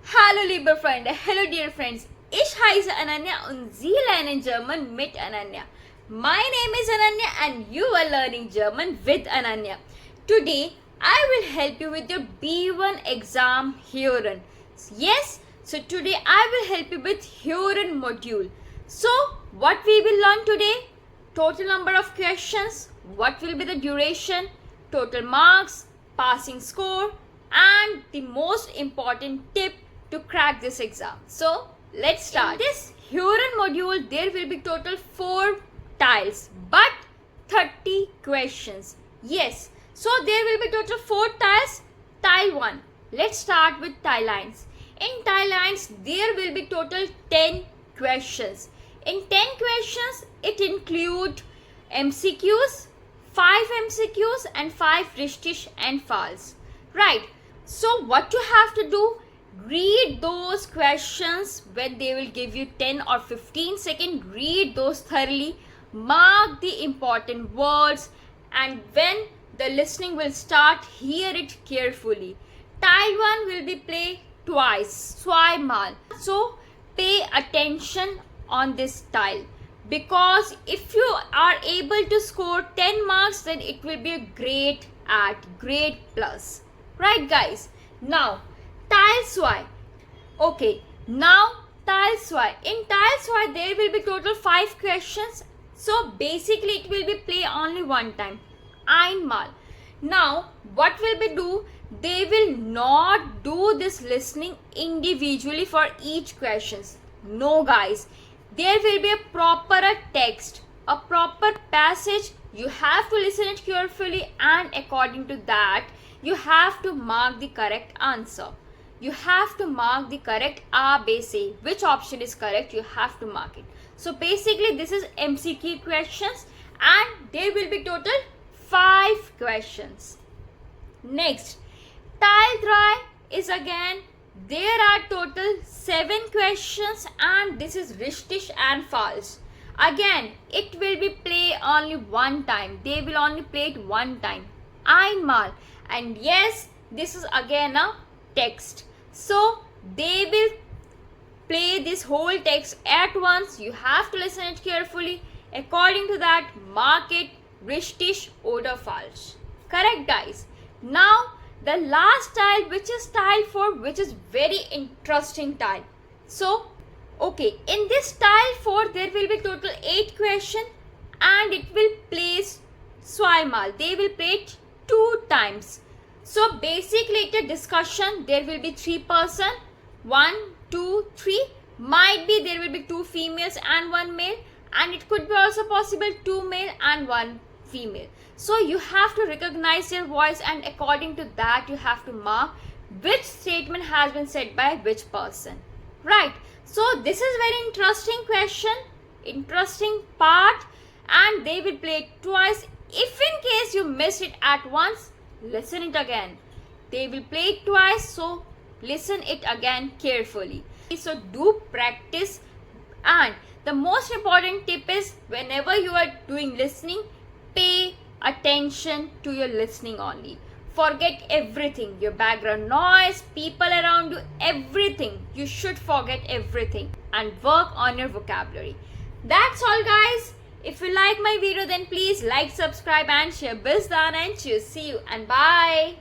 Hallo liebe Freunde, hello dear friends. Ich heiße Ananya und Sie lernen German mit Ananya. My name is Ananya and you are learning German with Ananya. Today I will help you with your B1 exam Hören. Yes, so today I will help you with Hören module. So what we will learn today? Total number of questions, what will be the duration, total marks, passing score, and the most important tip to crack this exam. So let's start. In this Hören module, there will be total 4 tiles but 30 questions. Yes, so there will be total 4 tiles. Tile 1. Let's start with tile lines. In tile lines, there will be total 10 questions. In 10 questions, it include MCQs, 5 MCQs and 5 richtig and false. Right. So what you have to do, read those questions when they will give you 10 or 15 seconds. Read those thoroughly, mark the important words, and when the listening will start, hear it carefully. Tile 1 will be played twice, zweimal. So pay attention on this tile, because if you are able to score 10 marks, then it will be a great grade plus. Right guys, now tile 2. Okay, now tile 2. In tile 2 there will be total 5 questions. So basically it will be play only one time, einmal. Now what will be do? They will not do this listening individually for each questions. No guys, there will be a proper text, a proper passage. You have to listen it carefully, and according to that you have to mark the correct answer. You have to mark the correct A, B, C. Which option is correct, you have to mark it. So basically this is MCQ questions and there will be total 5 questions. Next, tile 3 is again, there are total 7 questions and this is richtig and false. Again, it will be play only one time. They will only play it one time, einmal. And yes, this is again a text. So they will play this whole text at once. You have to listen it carefully. According to that, mark it richtig oder falsch. Correct guys. Now the last tile, which is tile 4, which is very interesting tile. So okay, in this tile 4 there will be total 8 questions and it will place zweimal. They will play it 2 times. So basically it's a discussion. There will be 3 person, 1, 2, 3. Might be there will be 2 females and 1 male, and it could be also possible 2 male and 1 female. So you have to recognize their voice, and according to that you have to mark which statement has been said by which person. Right. So this is very interesting question, interesting part, and they will play it twice. If in case you miss it at once, listen it again. They will play it twice, so listen it again carefully. So do practice, and the most important tip is, whenever you are doing listening, pay attention to your listening only. Forget everything, your background noise, people around you, everything. You should forget everything and work on your vocabulary. That's all guys. If you like my video, then please like, subscribe and share. Bis dann and cheers. See you and bye.